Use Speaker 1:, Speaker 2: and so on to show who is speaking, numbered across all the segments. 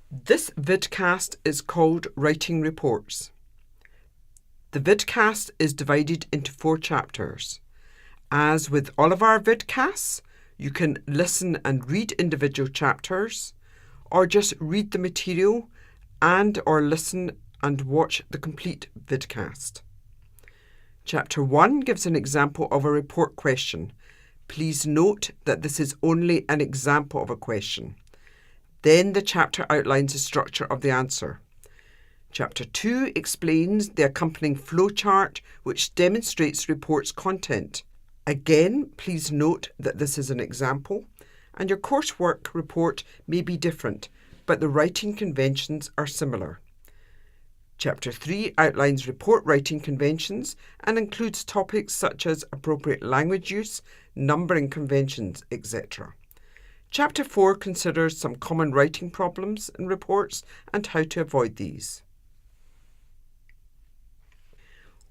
Speaker 1: This vidcast is called Writing Reports. The vidcast is divided into 4 chapters. As with all of our vidcasts, you can listen and read individual chapters, or just read the material and or listen and watch the complete vidcast. Chapter 1 gives an example of a report question. Please note that this is only an example of a question. Then the chapter outlines the structure of the answer. Chapter 2 explains the accompanying flowchart which demonstrates the report's content. Again, please note that this is an example and your coursework report may be different, but the writing conventions are similar. Chapter 3 outlines report writing conventions and includes topics such as appropriate language use, numbering conventions, etc. Chapter 4 considers some common writing problems in reports and how to avoid these.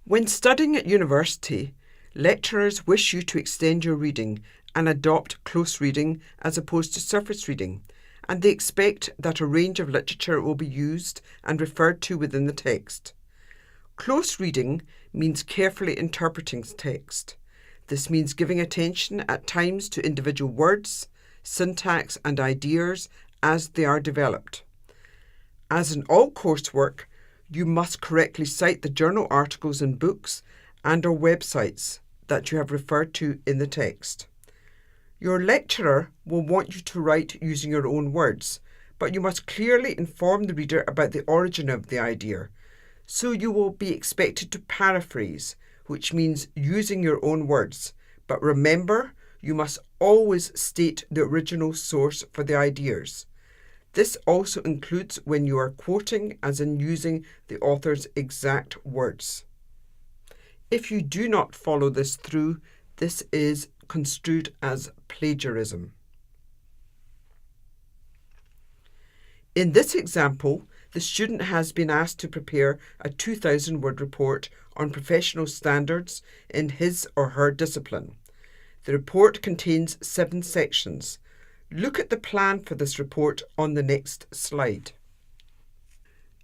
Speaker 1: When studying at university, lecturers wish you to extend your reading and adopt close reading as opposed to surface reading, and they expect that a range of literature will be used and referred to within the text. Close reading means carefully interpreting text. This means giving attention at times to individual words, syntax and ideas as they are developed. As in all coursework, you must correctly cite the journal articles and books and/or websites that you have referred to in the text. Your lecturer will want you to write using your own words, but you must clearly inform the reader about the origin of the idea. So you will be expected to paraphrase, which means using your own words. But remember, you must always state the original source for the ideas. This also includes when you are quoting, as in using the author's exact words. If you do not follow this through, this is construed as plagiarism. In this example, the student has been asked to prepare a 2,000-word report on professional standards in his or her discipline. The report contains 7 sections. Look at the plan for this report on the next slide.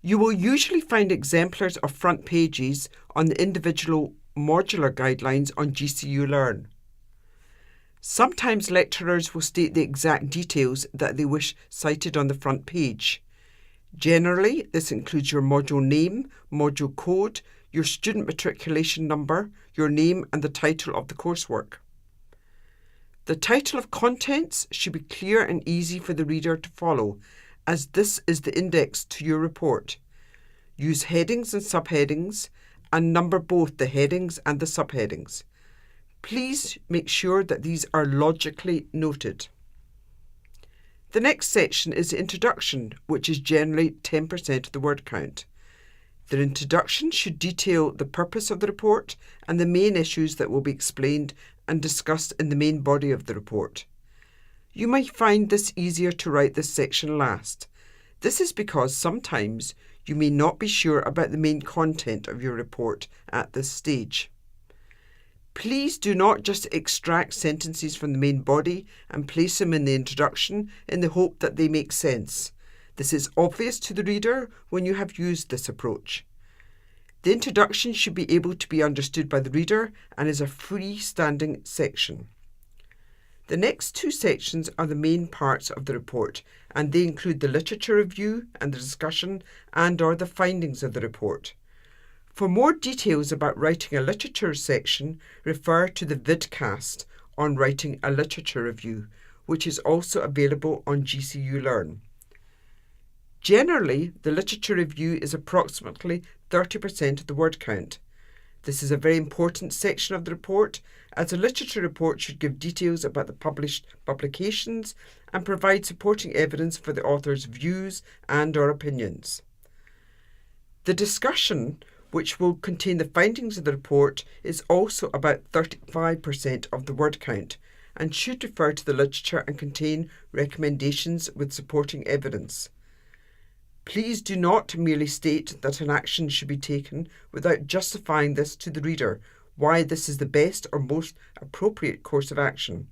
Speaker 1: You will usually find exemplars of front pages on the individual modular guidelines on GCU Learn. Sometimes lecturers will state the exact details that they wish cited on the front page. Generally, this includes your module name, module code, your student matriculation number, your name and the title of the coursework. The title of contents should be clear and easy for the reader to follow, as this is the index to your report. Use headings and subheadings and number both the headings and the subheadings. Please make sure that these are logically noted. The next section is the introduction, which is generally 10% of the word count. The introduction should detail the purpose of the report and the main issues that will be explained and discussed in the main body of the report. You might find this easier to write this section last. This is because sometimes you may not be sure about the main content of your report at this stage. Please do not just extract sentences from the main body and place them in the introduction in the hope that they make sense. This is obvious to the reader when you have used this approach. The introduction should be able to be understood by the reader and is a freestanding section. The next 2 sections are the main parts of the report, and they include the literature review and the discussion and/or the findings of the report. For more details about writing a literature section, refer to the vidcast on writing a literature review, which is also available on GCU Learn. Generally, the literature review is approximately 30% of the word count. This is a very important section of the report, as a literature report should give details about the published publications and provide supporting evidence for the author's views and/or opinions. The discussion, which will contain the findings of the report, is also about 35% of the word count and should refer to the literature and contain recommendations with supporting evidence. Please do not merely state that an action should be taken without justifying this to the reader, why this is the best or most appropriate course of action.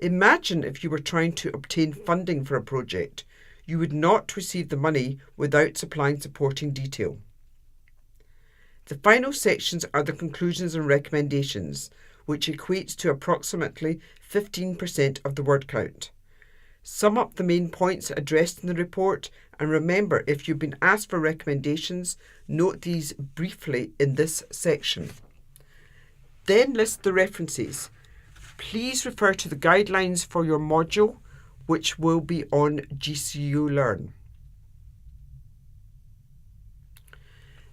Speaker 1: Imagine if you were trying to obtain funding for a project. you would not receive the money without supplying supporting detail. The final sections are the conclusions and recommendations, which equates to approximately 15% of the word count. Sum up the main points addressed in the report, and remember, if you've been asked for recommendations, note these briefly in this section. Then list the references. Please refer to the guidelines for your module, which will be on GCU Learn.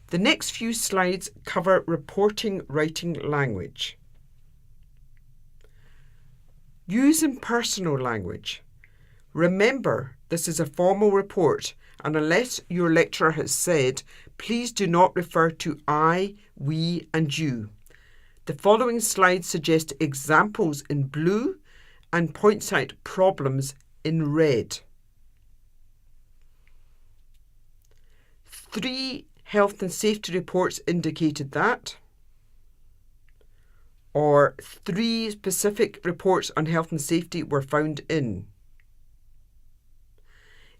Speaker 1: The next few slides cover reporting writing language. Use impersonal language. Remember, this is a formal report, and unless your lecturer has said, please do not refer to I, we, and you. The following slides suggest examples in blue and points out problems in red. 3 health and safety reports indicated that, or 3 specific reports on health and safety were found in.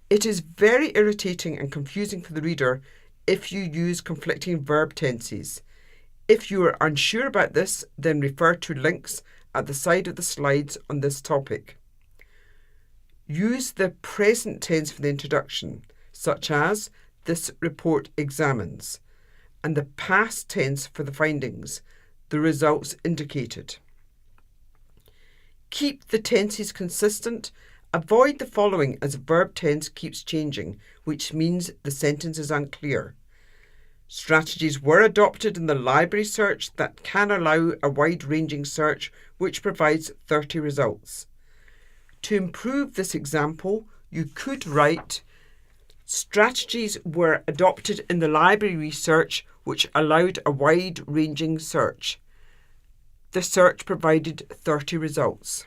Speaker 1: It is very irritating and confusing for the reader if you use conflicting verb tenses. If you are unsure about this, then refer to links at the side of the slides on this topic. Use the present tense for the introduction, such as this report examines, and the past tense for the findings, the results indicated. Keep the tenses consistent. Avoid the following as verb tense keeps changing, which means the sentence is unclear. Strategies were adopted in the library search that can allow a wide-ranging search which provides 30 results. To improve this example, you could write, strategies were adopted in the library research which allowed a wide-ranging search. The search provided 30 results.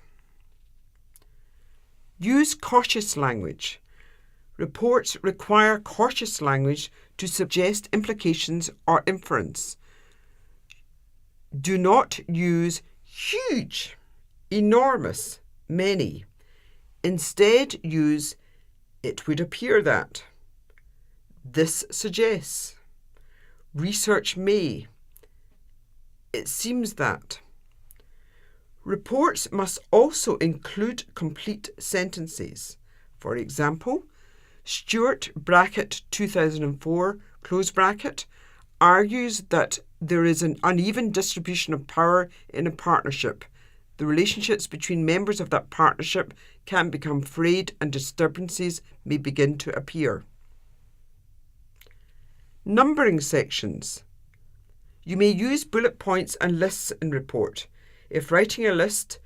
Speaker 1: Use cautious language. Reports require cautious language to suggest implications or inference. Do not use huge, enormous, many. Instead, use it would appear that, this suggests, research may, it seems that. Reports must also include complete sentences. For example, Stewart bracket 2004 close bracket argues that there is an uneven distribution of power in a partnership. The relationships between members of that partnership can become frayed and disturbances may begin to appear. Numbering sections. You may use bullet points and lists in report. If writing a list,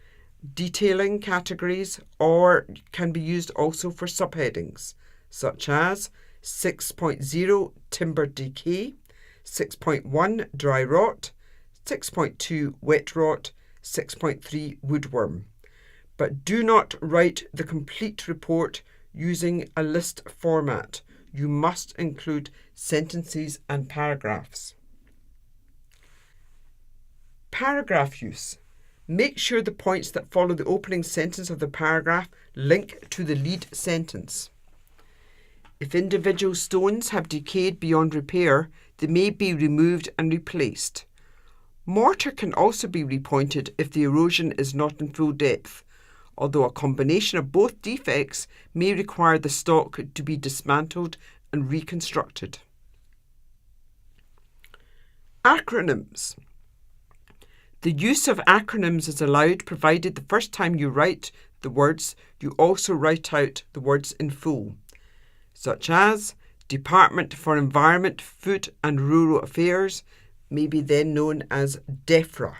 Speaker 1: detailing categories or can be used also for subheadings, such as 6.0 timber decay, 6.1 dry rot, 6.2 wet rot, 6.3 woodworm. But do not write the complete report using a list format. You must include sentences and paragraphs. Paragraph use. Make sure the points that follow the opening sentence of the paragraph link to the lead sentence. If individual stones have decayed beyond repair, they may be removed and replaced. Mortar can also be repointed if the erosion is not in full depth, although a combination of both defects may require the stock to be dismantled and reconstructed. Acronyms. The use of acronyms is allowed provided the first time you write the words, you also write out the words in full, such as Department for Environment, Food and Rural Affairs, may be then known as DEFRA.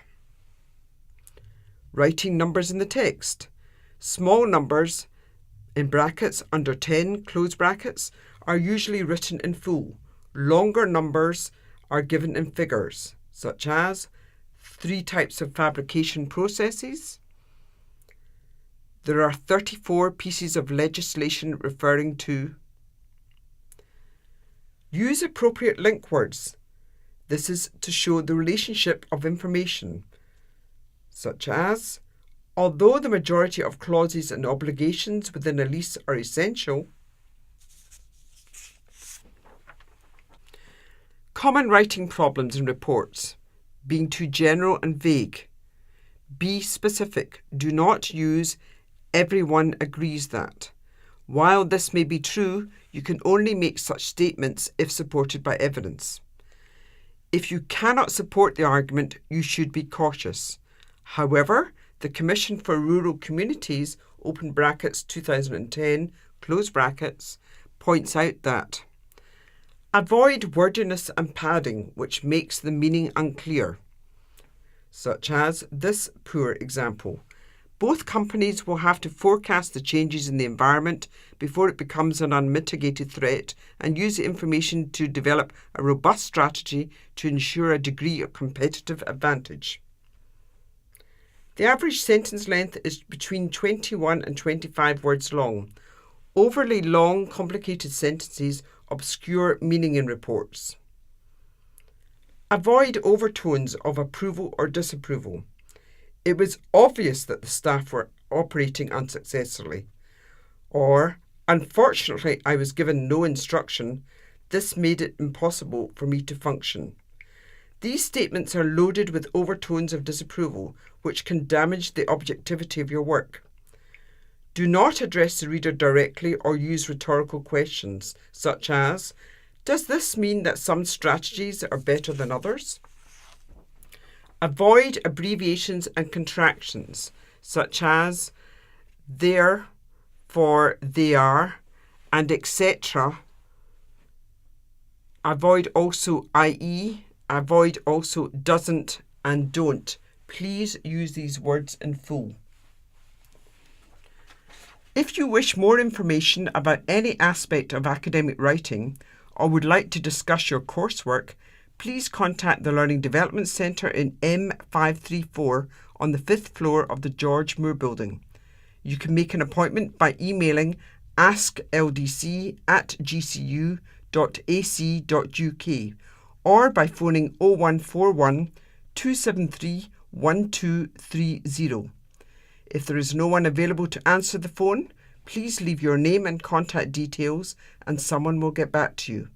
Speaker 1: Writing numbers in the text. Small numbers, in brackets under 10, close brackets, are usually written in full. Longer numbers are given in figures, such as 3 types of fabrication processes. There are 34 pieces of legislation referring to. Use appropriate link words. This is to show the relationship of information, such as, although the majority of clauses and obligations within a lease are essential, Common writing problems in reports: being too general and vague. Be specific. Do not use "everyone agrees that." While this may be true, you can only make such statements if supported by evidence. If you cannot support the argument, you should be cautious. However, the Commission for Rural Communities (open brackets 2010) close brackets points out that avoid wordiness and padding which makes the meaning unclear, such as this poor example. Both companies will have to forecast the changes in the environment before it becomes an unmitigated threat and use the information to develop a robust strategy to ensure a degree of competitive advantage. The average sentence length is between 21 and 25 words long. Overly long, complicated sentences obscure meaning in reports. Avoid overtones of approval or disapproval. It was obvious that the staff were operating unsuccessfully. Or, unfortunately, I was given no instruction. This made it impossible for me to function. These statements are loaded with overtones of disapproval, which can damage the objectivity of your work. Do not address the reader directly or use rhetorical questions, such as, "Does this mean that some strategies are better than others?" Avoid abbreviations and contractions, such as "there," "for," "they are," and etc. Avoid also "i.e." Avoid also "doesn't" and "don't." Please use these words in full. If you wish more information about any aspect of academic writing or would like to discuss your coursework, please contact the Learning Development Centre in M534 on the 5th floor of the George Moore Building. You can make an appointment by emailing askldc@gcu.ac.uk or by phoning 0141 273 1230. If there is no one available to answer the phone, please leave your name and contact details and someone will get back to you.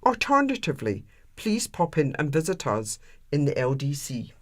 Speaker 1: Alternatively, please pop in and visit us in the LDC.